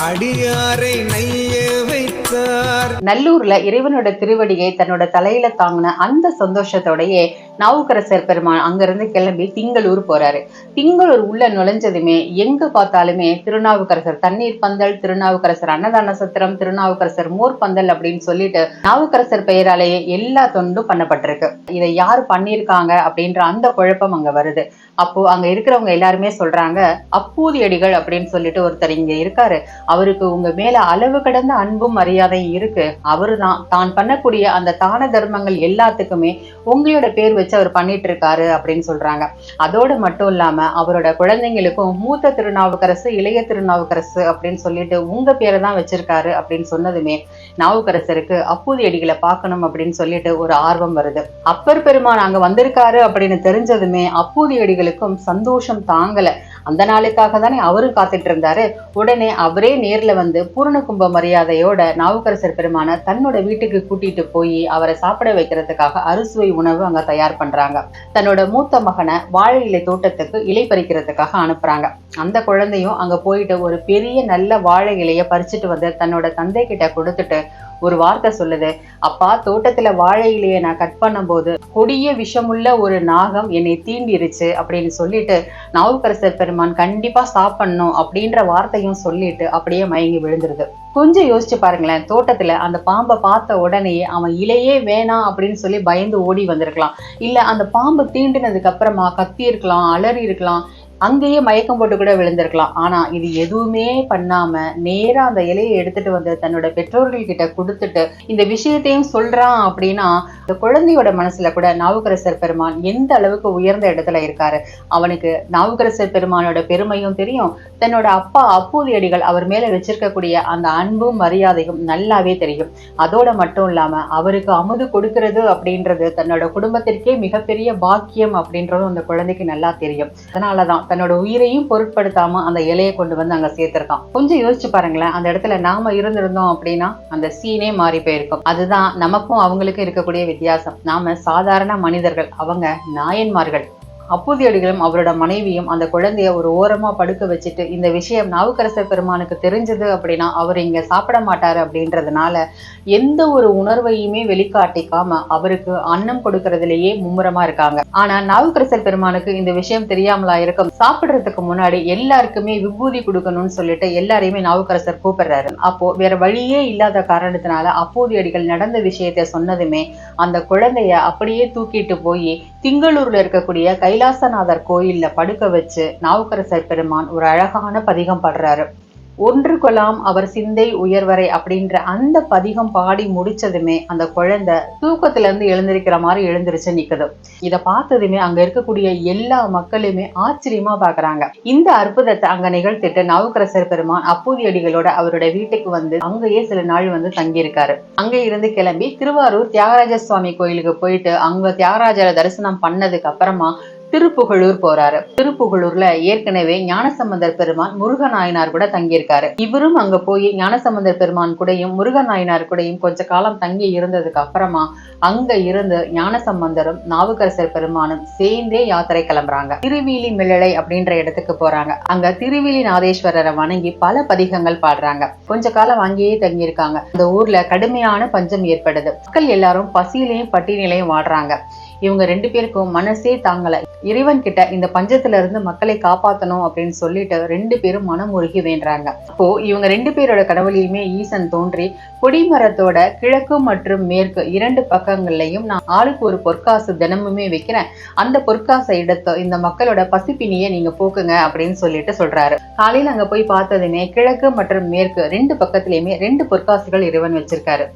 அடியாரை நைய வைத்தார். நல்லூர்ல இறைவனோட திருவடியை தன்னோட தலையில தாங்கின அந்த சந்தோஷத்தோடயே நாவுக்கரசர் பெருமான் அங்கிருந்து கிளம்பி திங்களூர் போறாரு. திங்களூர் உள்ள நுழைஞ்சதுமே எங்க பார்த்தாலுமே திருநாவுக்கரசர் தண்ணீர் பந்தல், திருநாவுக்கரசர் அன்னதான சத்திரம், திருநாவுக்கரசர் மோர் பந்தல் அப்படின்னு சொல்லிட்டு நாவுக்கரசர் பெயராலேயே எல்லா தொண்டும் பண்ணப்பட்டிருக்கு. இதை யாரு பண்ணியிருக்காங்க அப்படின்ற அந்த குழப்பம் அங்க வருது. அப்போ அங்க இருக்கிறவங்க எல்லாருமே சொல்றாங்க, அப்பூதியடிகள் அப்படின்னு சொல்லிட்டு ஒருத்தர் இங்க இருக்காரு, அவருக்கு உங்க மேல அளவு கடந்த அன்பும் மரியாதையும் இருக்கு. அவருதான் தான் பண்ணக்கூடிய அந்த தான தர்மங்கள் எல்லாத்துக்குமே உங்களோட பேர் வச்சு அவர் பண்ணிட்டு இருக்காரு அப்படின்னு சொல்றாங்க. அதோட மட்டும் இல்லாம அவரோட குழந்தைங்களுக்கும் மூத்த திருநாவுக்கரசு, இளைய திருநாவுக்கரசு அப்படின்னு சொல்லிட்டு உங்க பேரை தான் வச்சிருக்காரு அப்படின்னு சொன்னதுமே நாவுக்கரசருக்கு அப்பூதியடிகளை பார்க்கணும் அப்படின்னு சொல்லிட்டு ஒரு ஆர்வம் வருது. அப்பர் பெருமான் அங்க வந்திருக்காரு அப்படின்னு தெரிஞ்சதுமே அப்பூதியடிகளுக்கும் சந்தோஷம் தாங்கல. அந்த நாளுக்காக தானே அவரும் காத்துட்டு இருந்தாரு. உடனே அவரே நேர்ல வந்து பூரண கும்ப மரியாதையோட நாவுக்கரசர் பெருமான தன்னோட வீட்டுக்கு கூட்டிட்டு போய் அவரை சாப்பிட வைக்கிறதுக்காக அறுசுவை உணவு அங்க தயார் பண்றாங்க. தன்னோட மூத்த மகனை வாழை இலை தோட்டத்துக்கு இலை பறிக்கிறதுக்காக அனுப்புறாங்க. அந்த குழந்தையும் அங்க போயிட்டு ஒரு பெரிய நல்ல வாழை இலைய பறிச்சுட்டு வந்து தன்னோட தந்தை கிட்ட கொடுத்துட்டு ஒரு வார்த்தை சொல்லுது, அப்பா தோட்டத்துல வாழை இலையை நான் கட் பண்ணும் போது கொடிய விஷமுள்ள ஒரு நாகம் என்னை தீண்டிருச்சு அப்படின்னு சொல்லிட்டு நாவுக்கரசர் பெருமான் கண்டிப்பா சாப்பிடணும் அப்படின்ற வார்த்தையும் சொல்லிட்டு அப்படியே மயங்கி விழுந்துருது. கொஞ்சம் யோசிச்சு பாருங்களேன், தோட்டத்துல அந்த பாம்பை பார்த்த உடனே அவன் இலையே வேணாம் அப்படின்னு சொல்லி பயந்து ஓடி வந்திருக்கலாம், இல்ல அந்த பாம்பு தீண்டினதுக்கு அப்புறமா கத்தி இருக்கலாம், அலறி இருக்கலாம், அங்கேயே மயக்கம் போட்டு கூட விழுந்திருக்கலாம். ஆனா இது எதுவுமே பண்ணாம நேரா அந்த இலையை எடுத்துட்டு வந்து தன்னோட பெற்றோர்கள் கிட்ட கொடுத்துட்டு இந்த விஷயத்தையும் சொல்றான் அப்படின்னா இந்த குழந்தையோட மனசுல கூட நாவுக்கரசர் பெருமான் எந்த அளவுக்கு உயர்ந்த இடத்துல இருக்காரு. அவனுக்கு நாவுக்கரசர் பெருமானோட பெருமையும் தெரியும், தன்னோட அப்பா அப்பூதியடிகள் அவர் மேல வச்சிருக்கக்கூடிய அந்த அன்பும் மரியாதையும் நல்லாவே தெரியும். அதோட மட்டும் இல்லாம அவருக்கு அமுது கொடுக்கிறது அப்படின்றது தன்னோட குடும்பத்திற்கே மிகப்பெரிய பாக்கியம் அப்படின்றதும் அந்த குழந்தைக்கு நல்லா தெரியும். அதனாலதான் தன்னோட உயிரையும் பொருட்படுத்தாம அந்த இலையை கொண்டு வந்து அங்க சேர்த்திருக்கான். கொஞ்சம் யோசிச்சு பாருங்களேன், அந்த இடத்துல நாம இருந்திருந்தோம் அப்படின்னா அந்த சீனே மாறி போயிருக்கும். அதுதான் நமக்கும் அவங்களுக்கும் இருக்கக்கூடிய வித்தியாசம். நாம சாதாரண மனிதர்கள், அவங்க நாயன்மார்கள். அப்பூதியடிகளும் அவரோட மனைவியும் அந்த குழந்தைய ஒரு ஓரமா படுக்க வச்சுட்டு இந்த விஷயம் நாவுக்கரசர் பெருமானுக்கு தெரிஞ்சது அப்படின்னா அவர் இங்க சாப்பிட மாட்டாரு அப்படின்றதுனால எந்த ஒரு உணர்வையுமே வெளிக்காட்டிக்காம அவருக்கு அன்னம் கொடுக்கறதுலயே மும்முரமா இருக்காங்க. ஆனா நாவுக்கரசர் பெருமானுக்கு இந்த விஷயம் தெரியாமலா இருக்கும். சாப்பிடுறதுக்கு முன்னாடி எல்லாருக்குமே விபூதி கொடுக்கணும்னு சொல்லிட்டு எல்லாரையுமே நாவுக்கரசர் கூப்பிடுறாரு. அப்போ வேற வழியே இல்லாத காரணத்தினால அப்பூதியடிகள் நடந்த விஷயத்த சொன்னதுமே அந்த குழந்தைய அப்படியே தூக்கிட்டு போய் திங்களூர்ல இருக்கக்கூடிய கைலாசநாதர் கோயில்ல படுக்க வச்சு நாவுக்கரசர் பெருமான் ஒரு அழகான பதிகம் பாடுறாரு. ஒன்று கொலாம் அவர் சிந்தை உயர்வரை அப்படின்ற அந்த பதிகம் பாடி முடிச்சதுமே அந்த குழந்தை தூக்கத்துல இருந்து எழுந்திருக்கிற மாதிரி எழுந்திருச்சு நிக்குது. இத பார்த்ததுமே அங்க இருக்கக்கூடிய எல்லா மக்களுமே ஆச்சரியமா பாக்குறாங்க. இந்த அற்புதத்தை அங்க நிகழ்த்திட்டு நாவுக்கரசர் பெருமான் அப்பூதியடிகளோட அவரோட வீட்டுக்கு வந்து அங்கேயே சில நாள் வந்து தங்கி இருக்காரு. அங்க இருந்து கிளம்பி திருவாரூர் தியாகராஜ சுவாமி கோயிலுக்கு போயிட்டு அங்க தியாகராஜரை தரிசனம் பண்ணதுக்கு அப்புறமா திருப்புகழூர் போறாரு. திருப்புகழூர்ல ஏற்கனவே ஞானசம்பந்தர் பெருமான் முருகநாயனார் கூட தங்கியிருக்காரு. இவரும் அங்க போய் ஞானசம்பந்தர் பெருமான் கூடயும் முருகநாயனார் கூடயும் கொஞ்ச காலம் தங்கி இருந்ததுக்கு அப்புறமா அங்க இருந்து ஞானசம்பந்தரும் நாவுக்கரசர் பெருமானும் சேர்ந்தே யாத்திரை கிளம்புறாங்க. திருவிழி மிளலை அப்படின்ற இடத்துக்கு போறாங்க. அங்க திருவிழி நாதேஸ்வரரை வணங்கி பல பதிகங்கள் பாடுறாங்க. கொஞ்ச காலம் அங்கேயே தங்கி இருக்காங்க. அந்த ஊர்ல கடுமையான பஞ்சம் ஏற்படுது. மக்கள் எல்லாரும் பசியிலையும் பட்டினிலையும் வாடுறாங்க. இவங்க ரெண்டு பேருக்கும் மனசே தாங்கல. இறைவன் கிட்ட இந்த பஞ்சத்துல இருந்து மக்களை காப்பாத்தணும் அப்படின்னு சொல்லிட்டு ரெண்டு பேரும் மனம் உருகி வேண்டாங்க. அப்போ இவங்க ரெண்டு பேரோட கடவுளையுமே ஈசன் தோன்றி கொடிமரத்தோட கிழக்கு மற்றும் மேற்கு இரண்டு பக்கங்கள்லயும் நான் ஆளுக்கு ஒரு பொற்காசு தினமுமே வைக்கிறேன், அந்த பொற்காசை எடுத்து இந்த மக்களோட பசிப்பினியை நீங்க போக்குங்க அப்படின்னு சொல்லிட்டு சொல்றாரு. காலையில அங்க போய் பார்த்ததுமே கிழக்கு மற்றும் மேற்கு ரெண்டு பக்கத்திலயுமே ரெண்டு பொற்காசுகள் இறைவன் வச்சிருக்காரு.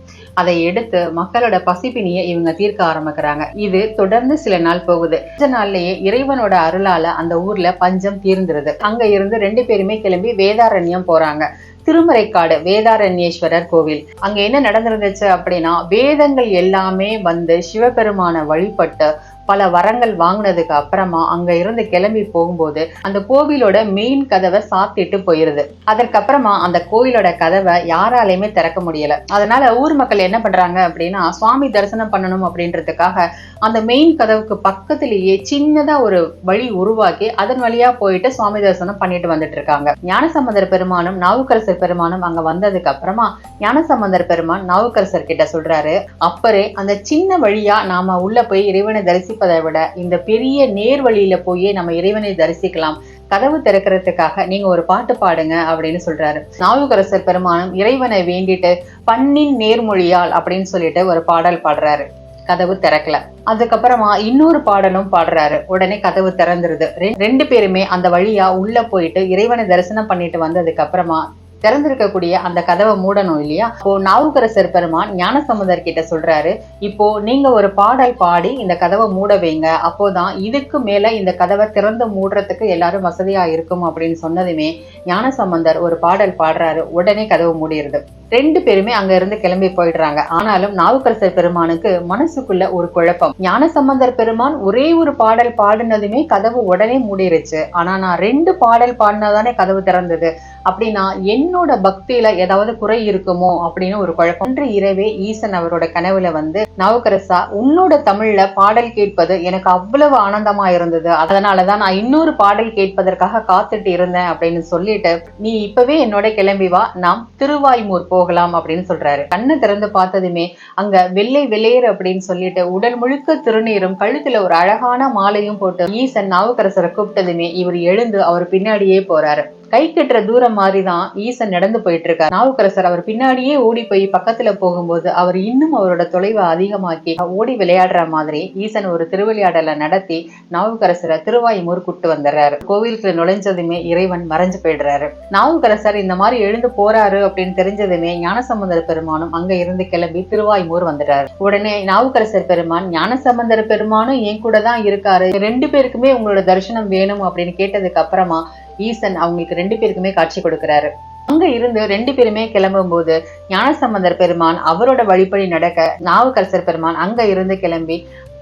அதை எடுத்து மக்களோட பசிப்பினியை இவங்க தீர்க்க ஆரம்பிக்கிறாங்க. இது தொடர்ந்து சில நாள் போகுது. கொஞ்ச நாள்லயே இறைவனோட அருளால அந்த ஊர்ல பஞ்சம் தீர்ந்துருது. அங்க இருந்து ரெண்டு பேருமே கிளம்பி வேதாரண்யம் போறாங்க. திருமறைக்காடு வேதாரண்யேஸ்வரர் கோவில். அங்க என்ன நடந்திருந்துச்சு அப்படின்னா வேதங்கள் எல்லாமே வந்து சிவபெருமான வழிபட்டு பல வரங்கள் வாங்கினதுக்கு அப்புறமா அங்க இருந்து கிளம்பி போகும்போது அந்த கோவிலோட மெயின் கதவை சாத்திட்டு போயிருது. அதற்கப்புறமா அந்த கோயிலோட கதவை யாராலையுமே திறக்க முடியல. அதனால ஊர் மக்கள் என்ன பண்றாங்க அப்படின்னா, சுவாமி தரிசனம் பண்ணணும் அப்படின்றதுக்காக அந்த மெயின் கதவுக்கு பக்கத்திலேயே சின்னதா ஒரு வழி உருவாக்கி அதன் வழியா போயிட்டு சுவாமி தரிசனம் பண்ணிட்டு வந்துட்டு இருக்காங்க. ஞானசம்பந்தர் பெருமானும் நாவுக்கரசர் பெருமானும் அங்க வந்ததுக்கு அப்புறமா ஞானசம்பந்தர் பெருமான் நாவுக்கரசர் கிட்ட சொல்றாரு, அப்பரே அந்த சின்ன வழியா நாம உள்ள போய் இறைவனை தரிசிப்பதை விட இந்த பெரிய நேர் வழியில போய் நம்ம இறைவனை தரிசிக்கலாம், கதவு திறக்கிறதுக்காக நீங்க ஒரு பாட்டு பாடுங்க அப்படின்னு சொல்றாரு. நாவுக்கரசர் பெருமானும் இறைவனை வேண்டிட்டு பண்ணின் நேர்மொழியால் அப்படின்னு சொல்லிட்டு ஒரு பாடல் பாடுறாரு. கதவு திறக்கல. அதுக்கப்புறமா இன்னொரு பாடலும் பாடுறாரு. உடனே கதவு திறந்துருது. ரெண்டு பேருமே அந்த வழியா உள்ள போயிட்டு இறைவனை தரிசனம் பண்ணிட்டு வந்ததுக்கு அப்புறமா திறந்திருக்கக்கூடிய அந்த கதவை மூடணும் இல்லையா? இப்போ நாவுக்கரசர் பெருமான் ஞானசம்பந்தர் கிட்ட சொல்றாரு, இப்போ நீங்க ஒரு பாடல் பாடி இந்த கதவை மூட வைங்க, அப்போதான் இதுக்கு மேல இந்த கதவை திறந்து மூடுறதுக்கு எல்லாரும் வசதியா இருக்கும் அப்படின்னு சொன்னதுமே ஞானசம்பந்தர் ஒரு பாடல் பாடுறாரு. உடனே கதவு மூடிடுது. ரெண்டு பேருமே அங்க இருந்து கிளம்பி போயிடுறாங்க. ஆனாலும் நாவுக்கரசர் பெருமானுக்கு மனசுக்குள்ள ஒரு குழப்பம். ஞானசம்பந்தர் பெருமான் ஒரே ஒரு பாடல் பாடினதுமே கதவு உடனே மூடிருச்சு. ஆனா நான் 2 பாடல் பாடினதானே கதவு திறந்தது. அப்படின்னா என்னோட பக்தியில ஏதாவது குறை இருக்குமோ அப்படின்னு ஒரு குழப்பம். அன்று இரவே ஈசன் அவரோட கனவுல வந்து, நாவுக்கரசா, உன்னோட தமிழ்ல பாடல் கேட்பது எனக்கு அவ்வளவு ஆனந்தமா இருந்தது, அதனாலதான் நான் இன்னொரு பாடல் கேட்பதற்காக காத்துட்டு இருந்தேன் அப்படின்னு சொல்லிட்டு, நீ இப்பவே என்னோட கிளம்பி வா, நாம் திருவாய்மூர் போகலாம் அப்படின்னு சொல்றாரு. கண்ணை திறந்து பார்த்ததுமே அங்க வெள்ளை வெள்ளையர் அப்படின்னு சொல்லிட்டு உடல் முழுக்க திருநீரும் கழுத்துல ஒரு அழகான மாலையும் போட்டு ஈசன் நாவுக்கரசரை கூப்பிட்டதுமே இவர் எழுந்து அவர் பின்னாடியே போறாரு. கை கட்டுற தூரம் மாதிரிதான் ஈசன் நடந்து போயிட்டு இருக்காரு. நாவுக்கரசர் அவர் பின்னாடியே ஓடி போய் பக்கத்துல போகும்போது அவர் இன்னும் அவரோட தொலைவை அதிகமாக்கி ஓடி விளையாடுற மாதிரி ஈசன் ஒரு திருவிளையாடலை நடத்தி நாவுக்கரசரை திருவாய்மூர் கூட்டு வந்துடுறாரு. கோவிலுக்கு நுழைஞ்சதுமே இறைவன் மறைஞ்சு போயிடுறாரு. நாவுக்கரசர் இந்த மாதிரி எழுந்து போறாரு அப்படின்னு தெரிஞ்சதுமே ஞானசம்பந்தர் பெருமானும் அங்க இருந்து கிளம்பி திருவாய்மூர் வந்துட்டாரு. உடனே நாவுக்கரசர் பெருமான், ஞானசம்பந்தர் பெருமானும் என் கூட தான் இருக்காரு, 2 பேருக்குமே உங்களோட தரிசனம் வேணும் அப்படின்னு கேட்டதுக்கு அப்புறமா ஈசன் அவங்களுக்கு 2 பேருக்குமே காட்சி கொடுக்கிறாரு. அங்க இருந்து 2 பேருமே கிளம்பும் போது ஞானசம்பந்தர் பெருமான் அவரோட வழிபடி நடக்க, நாவுக்கரசர் பெருமான் அங்க இருந்து கிளம்பி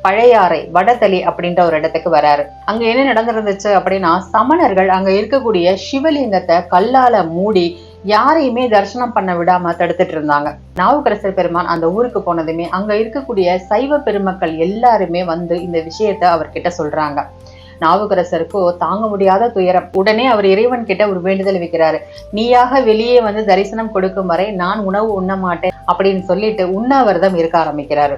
பழையாறை வடதளி அப்படின்ற ஒரு இடத்துக்கு வராரு. அங்க என்ன நடந்திருந்துச்சு அப்படின்னா, சமணர்கள் அங்க இருக்கக்கூடிய சிவலிங்கத்தை கல்லால மூடி யாரையுமே தரிசனம் பண்ண விடாம தடுத்துட்டு இருந்தாங்க. நாவுக்கரசர் பெருமான் அந்த ஊருக்கு போனதுமே அங்க இருக்கக்கூடிய சைவ பெருமக்கள் எல்லாருமே வந்து இந்த விஷயத்த அவர்கிட்ட சொல்றாங்க. நாவுக்கரசருக்கோ தாங்க முடியாத துயரம். உடனே அவர் இறைவன் கிட்ட ஒரு வேண்டுதல் வைக்கிறாரு. நீயாக வெளியே வந்து தரிசனம் கொடுக்கும் வரை நான் உணவு உண்ண மாட்டேன் அப்படின்னு சொல்லிட்டு உண்ணாவிரதம் இருக்க ஆரம்பிக்கிறாரு.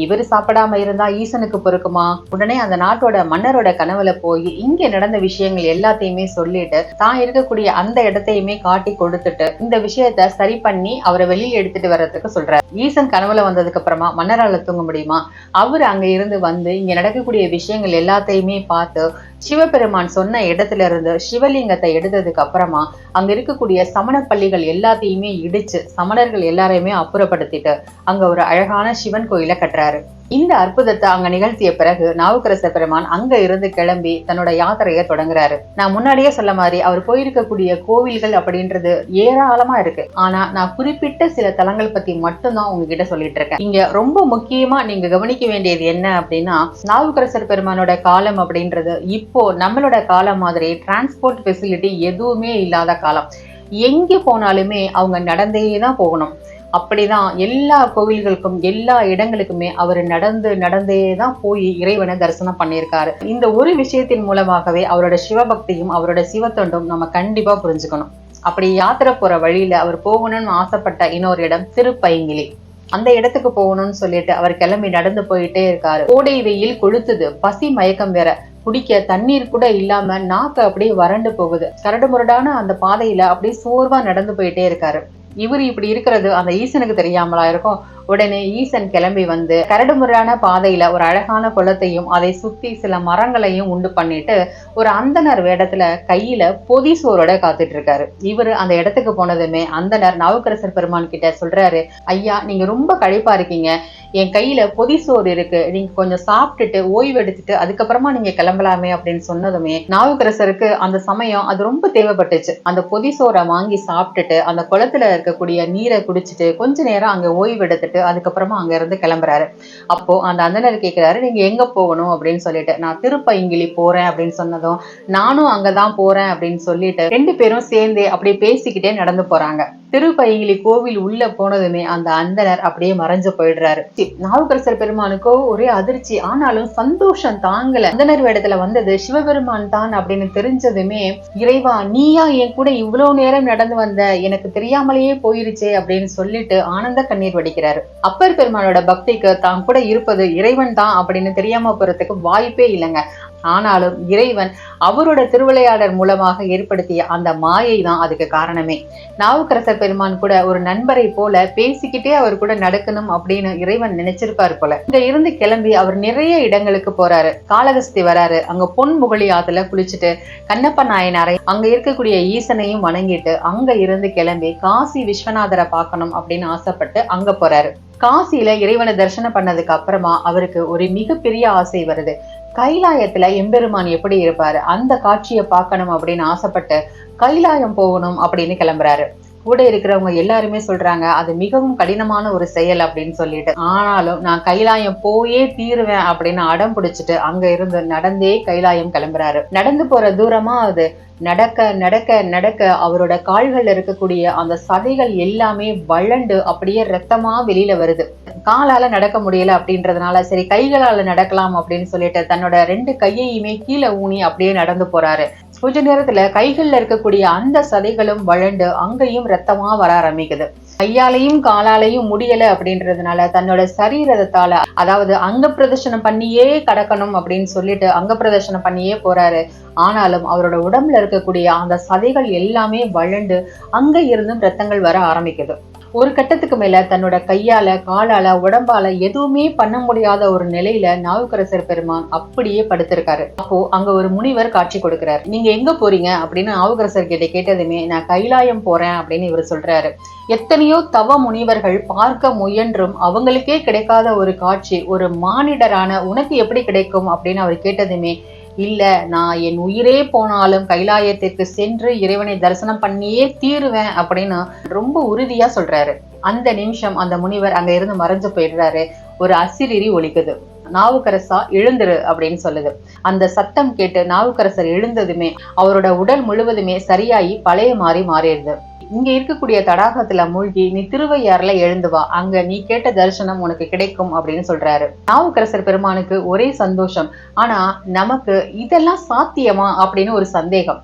இவரு சாப்பிடாம இருந்தா ஈசனுக்கு பொறுக்குமா? உடனே அந்த நாட்டோட மன்னரோட கனவுல போய் இங்க நடந்த விஷயங்கள் எல்லாத்தையுமே சொல்லிட்டு தான் இருக்கக்கூடிய அந்த இடத்தையுமே காட்டி கொடுத்துட்டு இந்த விஷயத்த சரி பண்ணி அவரை வெளியே எடுத்துட்டு வர்றதுக்கு சொல்றாரு. ஈசன் கனவுல வந்ததுக்கு அப்புறமா மன்னரால தூங்க முடியுமா? அவரு அங்க இருந்து வந்து இங்க நடக்கக்கூடிய விஷயங்கள் எல்லாத்தையுமே பார்த்து சிவபெருமான் சொன்ன இடத்துல இருந்து சிவலிங்கத்தை எடுத்ததுக்கு அப்புறமா அங்க இருக்கக்கூடிய சமண பள்ளிகள் எல்லாத்தையுமே இடிச்சு சமணர்கள் எல்லாரையுமே அப்புறப்படுத்திட்டு அங்க ஒரு அழகான சிவன் கோயிலை கட்டுறாரு. இந்த அற்புதத்தை அங்க நிகழ்த்திய பிறகு நாவுக்கரசர் பெருமான் அங்க இருந்து கிளம்பி தன்னோட யாத்திரையை தொடங்குறாரு. நான் முன்னாடியே சொல்ல மாதிரி அவர் போயிருக்கக்கூடிய கோவில்கள் அப்படின்றது ஏராளமா இருக்கு. ஆனா நான் குறிப்பிட்ட சில தலங்கள் பத்தி மட்டும்தான் உங்ககிட்ட சொல்லிட்டு இருக்கேன். இங்க ரொம்ப முக்கியமா நீங்க கவனிக்க வேண்டியது என்ன அப்படின்னா, நாவுக்கரசர் பெருமானோட காலம் அப்படின்றது இப்போ நம்மளோட காலம் மாதிரி டிரான்ஸ்போர்ட் ஃபெசிலிட்டி எதுவுமே இல்லாத காலம். எங்க போனாலுமே அவங்க நடந்தே தான் போகணும். அப்படிதான் எல்லா கோவில்களுக்கும் எல்லா இடங்களுக்குமே அவர் நடந்தே தான் போய் இறைவனை தரிசனம் பண்ணியிருக்காரு. இந்த ஒரு விஷயத்தின் மூலமாகவே அவரோட சிவபக்தியும் அவரோட சிவத்தொண்டும் நம்ம கண்டிப்பா புரிஞ்சுக்கணும். அப்படி யாத்திரை போற வழியில அவர் போகணும்னு ஆசைப்பட்ட இன்னொரு இடம் திருப்பைங்கிலி. அந்த இடத்துக்கு போகணும்னு சொல்லிட்டு அவர் கிளம்பி நடந்து போயிட்டே இருக்காரு. கோடை வெயில் கொளுத்துது, பசி மயக்கம் வேற, குடிக்க தண்ணீர் கூட இல்லாம நாக்கு அப்படியே வறண்டு போகுது. கரடு முரடான அந்த பாதையில அப்படியே சோர்வா நடந்து போயிட்டே இருக்காரு. இவர் இப்படி இருக்கிறது அந்த ஈசனுக்கு தெரியாமலா இருக்கும். உடனே ஈசன் கிளம்பி வந்து கரடுமுறையான பாதையில ஒரு அழகான குளத்தையும் அதை சுத்தி சில மரங்களையும் உண்டு பண்ணிட்டு ஒரு அந்தனர் வேடத்துல கையில பொதி சோரோட காத்துட்டு இருக்காரு. இவரு அந்த இடத்துக்கு போனதுமே அந்தனர் நாவுக்கரசர் பெருமான் கிட்ட சொல்றாரு, ஐயா நீங்க ரொம்ப களைப்பா இருக்கீங்க, என் கையில பொதி சோறு இருக்கு, நீங்க கொஞ்சம் சாப்பிட்டுட்டு ஓய்வு எடுத்துட்டு அதுக்கப்புறமா நீங்க கிளம்பலாமே அப்படின்னு சொன்னதுமே நாவுக்கரசருக்கு அந்த சமயம் அது ரொம்ப தேவைப்பட்டுச்சு. அந்த பொதி சோரை வாங்கி சாப்பிட்டுட்டு அந்த குளத்துல இருக்கக்கூடிய நீரை குடிச்சிட்டு கொஞ்ச நேரம் அங்க ஓய்வு எடுத்துட்டு அதுக்கப்புறமா அங்க இருந்து கிளம்புறாரு. அப்போ அந்த அந்தனர் கேட்கிறாரு, நீங்க எங்க போகணும் அப்படின்னு சொல்லிட்டு. நான் திருப்பைங்கிலி போறேன் அப்படின்னு சொன்னதும், நானும் அங்கதான் போறேன் அப்படின்னு சொல்லிட்டு 2 பேரும் சேர்ந்து அப்படியே பேசிக்கிட்டே நடந்து போறாங்க. திருப்பைங்கிலி கோவில் உள்ள போனதுமே அந்த அந்தனர் அப்படியே மறைஞ்சு போயிடுறாரு. நாவுக்கரசர் பெருமானுக்கோ ஒரே அதிர்ச்சி, ஆனாலும் சந்தோஷம் தாங்கல. அந்தனர் வேடத்துல வந்தது சிவபெருமான் தான் அப்படின்னு தெரிஞ்சதுமே, இறைவா நீயா என் கூட இவ்வளவு நேரம் நடந்து வந்த, எனக்கு தெரியாமலேயே போயிருச்சே அப்படின்னு சொல்லிட்டு ஆனந்த கண்ணீர் வடிக்கிறாரு. அப்பர் பெருமானோட பக்திக்கு தான் கூட இருப்பது இறைவன் தான் அப்படின்னு தெரியாம போறதுக்கு வாய்ப்பே இல்லைங்க. ஆனாலும் இறைவன் அவரோட திருவிளையாடல் மூலமாக ஏற்படுத்திய அந்த மாயை தான் அதுக்கு காரணமே. நாவுக்கரசர் பெருமான் கூட ஒரு நண்பரை போல பேசிக்கிட்டே அவர் கூட நடக்கணும் அப்படின்னு இறைவன் நினைச்சிருப்பாரு போல. இங்க இருந்து கிளம்பி அவர் நிறைய இடங்களுக்கு போறாரு. காளகஸ்தி வராரு. அங்க பொன்முகலி ஆத்துல குளிச்சுட்டு கண்ணப்ப நாயனாரை அங்க இருக்கக்கூடிய ஈசனையும் வணங்கிட்டு அங்க இருந்து கிளம்பி காசி விஸ்வநாதரை பார்க்கணும் அப்படின்னு ஆசைப்பட்டு அங்க போறாரு. காசியில இறைவனை தரிசனம் பண்ணதுக்கு அப்புறமா அவருக்கு ஒரு மிகப்பெரிய ஆசை வருது. கைலாயத்துல எம்பெருமான் எப்படி இருப்பாரு, அந்த காட்சியை பார்க்கணும் அப்படின்னு ஆசைப்பட்டு கைலாயம் போகணும் அப்படின்னு கிளம்புறாரு. கூட இருக்கிறவங்க எல்லாருமே சொல்றாங்க அது மிகவும் கடினமான ஒரு செயல் அப்படின்னு சொல்லிட்டு. ஆனாலும் நான் கைலாயம் போயே தீருவேன் அப்படின்னு அடம் பிடிச்சிட்டு அங்க இருந்து நடந்தே கைலாயம் கிளம்புறாரு. நடந்து போற தூரமா அது நடக்க நடக்க நடக்க அவரோட கால்கள் இருக்கக்கூடிய அந்த சதைகள் எல்லாமே வளண்டு அப்படியே ரத்தமா வெளியில வருது. காலால நடக்க முடியல அப்படின்றதுனால சரி கைகளால நடக்கலாம் அப்படின்னு சொல்லிட்டு தன்னோட 2 கையையுமே கீழே ஊனி அப்படியே நடந்து போறாரு. கொஞ்ச நேரத்துல கைகள்ல இருக்கக்கூடிய அந்த சதைகளும் வளண்டு அங்கேயும் ரத்தமா வர ஆரம்பிக்குது. கையாலையும் காலாலையும் முடியல அப்படின்றதுனால தன்னோட சரீரத்தால, அதாவது அங்க பிரதர்ஷனம் பண்ணியே கடக்கணும் அப்படின்னு சொல்லிட்டு அங்க பிரதர்ஷனம் பண்ணியே போறாரு. ஆனாலும் அவரோட உடம்புல இருக்கக்கூடிய அந்த சதைகள் எல்லாமே வளண்டு அங்க இருந்தும் ரத்தங்கள் வர ஆரம்பிக்குது. ஒரு கட்டத்துக்கு மேல தன்னோட கையால காலால உடம்பால எதுவுமே பண்ண முடியாத ஒரு நிலையில நாவுக்கரசர் பெருமான் அப்படியே படுத்திருக்காரு. அப்போ அங்க ஒரு முனிவர் காட்சி கொடுக்கிறார். நீங்க எங்க போறீங்க அப்படின்னு நாவுக்கரசர் கிட்ட கேட்டதுமே நான் கைலாயம் போறேன் அப்படின்னு இவர் சொல்றாரு. எத்தனையோ தவ முனிவர்கள் பார்க்க முயன்றும் அவங்களுக்கே கிடைக்காத ஒரு காட்சி ஒரு மானிடரான உனக்கு எப்படி கிடைக்கும் அப்படின்னு அவர் கேட்டதுமே, இல்ல நான் என் உயிரே போனாலும் கைலாயத்திற்கு சென்று இறைவனை தரிசனம் பண்ணியே தீருவேன் அப்படின்னு ரொம்ப உறுதியா சொல்றாரு. அந்த நிமிஷம் அந்த முனிவர் அங்க இருந்து மறைஞ்சு போயிடுறாரு. ஒரு அசிரிரி ஒலிக்குது. நாவுக்கரசா எழுந்துரு அப்படின்னு சொல்லுது. அந்த சத்தம் கேட்டு நாவுக்கரசர் எழுந்ததுமே அவரோட உடல் முழுவதுமே சரியாயி பழைய மாறிடுது. இங்க இருக்கக்கூடிய தடாகத்துல மூழ்கி நீ திருவையாறுல எழுந்து வா, அங்க நீ கேட்ட தரிசனம் உனக்கு கிடைக்கும் அப்படின்னு சொல்றாரு. நாவுக்கரசர் பெருமானுக்கு ஒரே சந்தோஷம். ஆனா நமக்கு இதெல்லாம் சாத்தியமா அப்படின்னு ஒரு சந்தேகம்.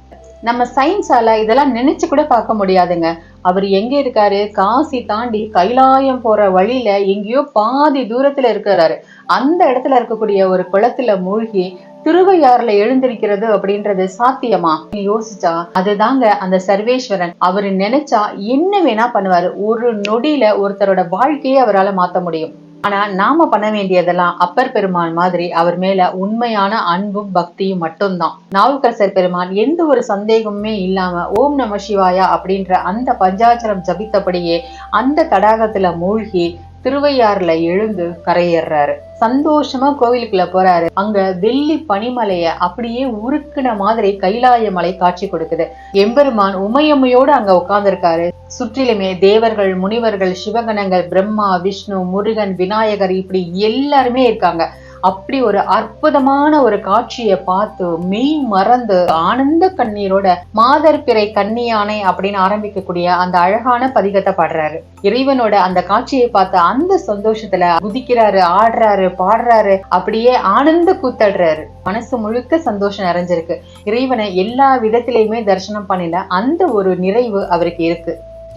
நம்ம சயின்ஸால இதெல்லாம் நினைச்சு கூட பார்க்க முடியாதுங்க. அவர் எங்க இருக்காரு, காசி தாண்டி கைலாயம் போற வழியில எங்கேயோ பாதி தூரத்துல இருக்கிறாரு. அந்த இடத்துல இருக்கக்கூடிய ஒரு குளத்துல மூழ்கி திருவையாறுல எழுந்திருக்கிறது அப்படின்றது சாத்தியமா யோசிச்சா அதுதாங்க அந்த சர்வேஸ்வரன். அவரு நினைச்சா என்ன வேணா பண்ணுவாரு. ஒரு நொடியில ஒருத்தரோட வாழ்க்கையே அவரால் மாத்த முடியும். ஆனா நாம பண்ண வேண்டியதெல்லாம் அப்பர் பெருமான் மாதிரி அவர் மேல உண்மையான அன்பும் பக்தியும் மட்டும்தான். நாவுக்கரசர் பெருமான் எந்த ஒரு சந்தேகமுமே இல்லாம ஓம் நம சிவாயா அப்படின்ற அந்த பஞ்சாட்சரம் ஜபித்தபடியே அந்த தடாகத்துல மூழ்கி திருவையாறுல எழுந்து கரையேறாரு. சந்தோஷமா கோவிலுக்குள்ள போறாரு. அங்க வெள்ளி பனிமலைய அப்படியே உருக்குன மாதிரி கைலாய மலை காட்சி கொடுக்குது. எம்பெருமான் உமையம்மையோடு அங்க உட்கார்ந்துருக்காரு. சுற்றிலுமே தேவர்கள், முனிவர்கள், சிவகணங்கள், பிரம்மா, விஷ்ணு, முருகன், விநாயகர் இப்படி எல்லாருமே இருக்காங்க. அப்படி ஒரு அற்புதமான ஒரு காட்சியை பார்த்து மெய் மறந்து ஆனந்த கண்ணீரோட மாதர் பிறை கன்னியானை அப்படின்னு ஆரம்பிக்கக்கூடிய அந்த அழகான பதிகத்தை பாடுறாரு. இறைவனோட அந்த காட்சியை பார்த்து அந்த சந்தோஷத்துல குதிக்கிறாரு, ஆடுறாரு, பாடுறாரு, அப்படியே ஆனந்த கூத்தடுறாரு. மனசு முழுக்க சந்தோஷம் நிறைஞ்சிருக்கு. இறைவனை எல்லா விதத்திலையுமே தரிசனம் பண்ணின அந்த ஒரு நிறைவு அவருக்கு இருக்கு.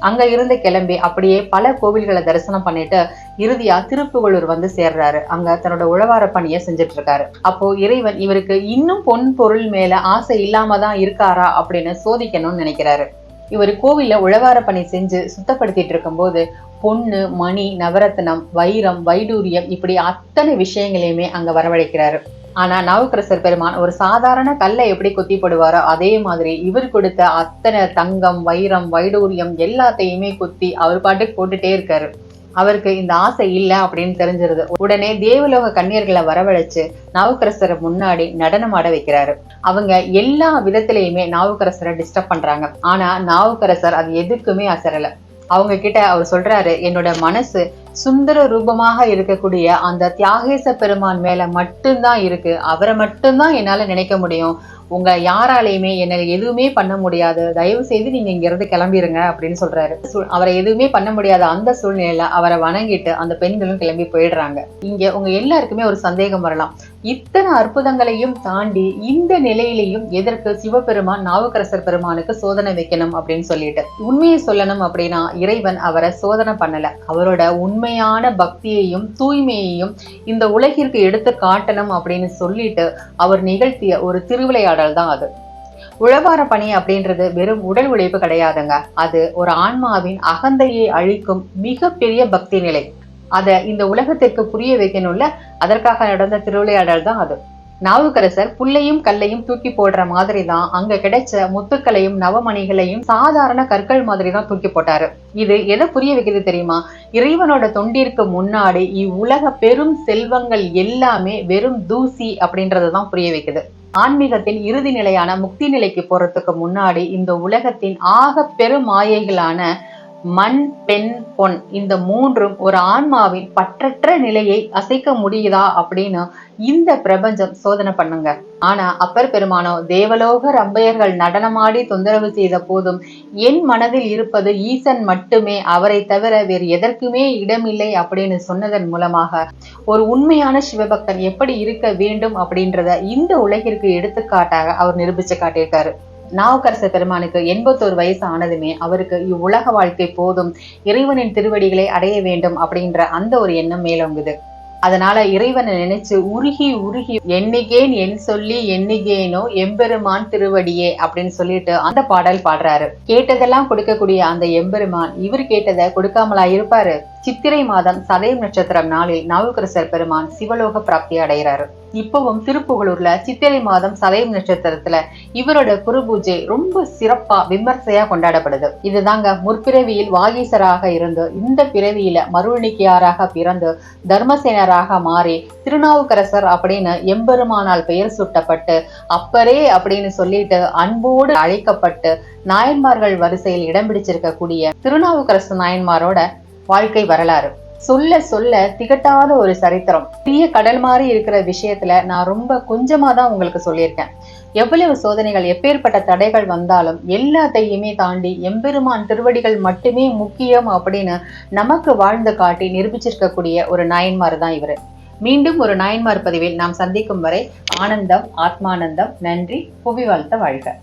அங்க இருந்து கிளம்பி அப்படியே பல கோவில்களை தரிசனம் பண்ணிட்டு இறுதியா திருப்புகழூர் வந்து சேர்றாரு. அங்க தன்னோட உழவார பணியை செஞ்சுட்டு இருக்காரு. அப்போ இறைவன் இவருக்கு இன்னும் பொன் பொருள் மேல ஆசை இல்லாம தான் இருக்காரா அப்படின்னு சோதிக்கணும்னு நினைக்கிறாரு. இவர் கோவில்ல உழவார பணி செஞ்சு சுத்தப்படுத்திட்டு இருக்கும் போது பொண்ணு, மணி, நவரத்னம், வைரம், வைடூரியம் இப்படி அத்தனை விஷயங்களையுமே அங்க வரவழைக்கிறாரு. ஆனா நாவுக்கரசர் பெருமான் ஒரு சாதாரண கல்லை எப்படி கொத்தி போடுவாரோ அதே மாதிரி இவர் கொடுத்த அத்தனை தங்கம், வைரம், வைடூரியம் எல்லாத்தையுமே கொத்தி அவர் பாட்டுக்கு போட்டுட்டே இருக்காரு. அவருக்கு இந்த ஆசை இல்லை அப்படின்னு தெரிஞ்சிருது. உடனே தேவலோக கன்னியர்களை வரவழைச்சு நாவுக்கரசரை முன்னாடி நடனம் ஆட வைக்கிறாரு. அவங்க எல்லா விதத்திலையுமே நாவுக்கரசரை டிஸ்டர்ப் பண்றாங்க. ஆனா நாவுக்கரசர் அது எதுக்குமே அசரல. அவங்க கிட்ட அவர் சொல்றாரு, என்னோட மனசு சுந்தர ரூபமாக இருக்கக்கூடிய அந்த தியாகேச பெருமான் மேல மட்டும்தான் இருக்கு. அவரை மட்டும்தான் என்னால நினைக்க முடியும். உங்க யாராலையுமே என்ன எதுவுமே பண்ண முடியாது. தயவு செய்து நீங்க இங்க இருந்து கிளம்பிருங்க அப்படின்னு சொல்றாரு. அவரை எதுவுமே பண்ண முடியாத அந்த சூழ்நிலையில அவரை வணங்கிட்டு அந்த பெண்களும் கிளம்பி போயிடுறாங்க. இங்க உங்க எல்லாருக்குமே ஒரு சந்தேகம் வரலாம். இத்தனை அற்புதங்களையும் தாண்டி இந்த நிலையிலையும் எதற்கு சிவபெருமான் நாவுக்கரசர் பெருமானுக்கு சோதனை வைக்கணும் அப்படின்னு சொல்லிட்டு, உண்மையை சொல்லணும் அப்படின்னா இறைவன் அவரை சோதனை பண்ணல. அவரோட உண்மையான பக்தியையும் தூய்மையையும் இந்த உலகிற்கு எடுத்து காட்டணும் அப்படின்னு சொல்லிட்டு அவர் நிகழ்த்திய ஒரு திருவிளையாடல் தான் அது. உழவார பணி அப்படின்றது வெறும் உடல் உழைப்பு கிடையாதுங்க. அது ஒரு ஆன்மாவின் அகந்தையை அழிக்கும் மிகப்பெரிய பக்தி நிலை. அத இந்த உலகத்திற்கு புரிய வைக்கணும்ல, அதற்காக நடந்த திருவிளையாடல் தான் அது. நாவுக்கரசர் புல்லையும் கல்லையும் தூக்கி போடுற மாதிரி தான் அங்க கிடைச்ச முத்துக்களையும் நவமணிகளையும் சாதாரண கற்கள் மாதிரி தான் தூக்கி போட்டாரு. இது எதை புரிய வைக்கிறது தெரியுமா? இறைவனோட தொண்டிற்கு முன்னாடி இவ்வுலக பெரும் செல்வங்கள் எல்லாமே வெறும் தூசி அப்படின்றதான் புரிய வைக்குது. ஆன்மீகத்தின் இறுதி நிலையான முக்தி நிலைக்கு போறதுக்கு முன்னாடி இந்த உலகத்தின் ஆக பெரும் மாயைகளான மண், பெண், பொன் இந்த மூன்றும் ஒரு ஆன்மாவின் பற்றற்ற நிலையை அசைக்க முடியுதா அப்படின்னு இந்த பிரபஞ்சம் சோதனை பண்ணுங்க. ஆனா அப்பர் பெருமானோ, தேவலோக ரம்பையர்கள் நடனமாடி தொந்தரவு செய்த போதும் என் மனதில் இருப்பது ஈசன் மட்டுமே, அவரை தவிர வேறு எதற்குமே இடமில்லை அப்படின்னு சொன்னதன் மூலமாக ஒரு உண்மையான சிவபக்தன் எப்படி இருக்க வேண்டும் அப்படின்றத இந்த உலகிற்கு எடுத்துக்காட்டாக அவர் நிரூபிச்சு காட்டியிருக்காரு. நாவுக்கரசர் பெருமானுக்கு 81 வயசு ஆனதுமே அவருக்கு இவ்வுலக வாழ்க்கை போதும், இறைவனின் திருவடிகளை அடைய வேண்டும் அப்படின்ற அந்த ஒரு எண்ணம் மேலோங்குது. அதனால இறைவனை நினைச்சு உருகி உருகி எண்ணிகேன் என் சொல்லி எண்ணிகேனோ எம்பெருமான் திருவடியே அப்படின்னு சொல்லிட்டு அந்த பாடல் பாடுறாரு. கேட்டதெல்லாம் கொடுக்கக்கூடிய அந்த எம்பெருமான் இவர் கேட்டதை கொடுக்காமலா இருப்பாரு? சித்திரை மாதம் சதயம் நட்சத்திரம் நாளில் நாவுக்கரசர் பெருமான் சிவலோக பிராப்தி அடைகிறாரு. இப்பவும் திருப்புகலூர்ல சித்திரை மாதம் சதயம் நட்சத்திரத்துல இவரோட குரு பூஜை ரொம்ப சிறப்பா விமர்சையா கொண்டாடப்படுது. இதுதாங்க முற்பிறவியில் வாகீசராக இருந்து இந்த பிறவியில மருள்நிக்கியாராக பிறந்து தர்மசேனராக மாறி திருநாவுக்கரசர் அப்படின்னு எம்பெருமானால் பெயர் சூட்டப்பட்டு அப்பரே அப்படின்னு சொல்லிட்டு அன்போடு அழைக்கப்பட்டு நாயன்மார்கள் வரிசையில் இடம் பிடிச்சிருக்கக்கூடிய திருநாவுக்கரசு நாயன்மாரோட வாழ்க்கை வரலாறு சொல்ல சொல்ல திகட்டாத ஒரு சரித்திரம். பெரிய கடல் மாதிரி இருக்கிற விஷயத்துல நான் ரொம்ப கொஞ்சமா தான் உங்களுக்கு சொல்லியிருக்கேன். எவ்வளவு சோதனைகள், எப்பேற்பட்ட தடைகள் வந்தாலும் எல்லாத்தையுமே தாண்டி எம்பெருமான் திருவடிகள் மட்டுமே முக்கியம் அப்படின்னு நமக்கு வாழ்ந்து காட்டி நிரூபிச்சிருக்கக்கூடிய ஒரு நாயன்மார் தான் இவரு. மீண்டும் ஒரு நாயன்மார் பதிவில் நாம் சந்திக்கும் வரை ஆனந்தம், ஆத்மானந்தம். நன்றி. புவி வாழ்த்த வாழ்க.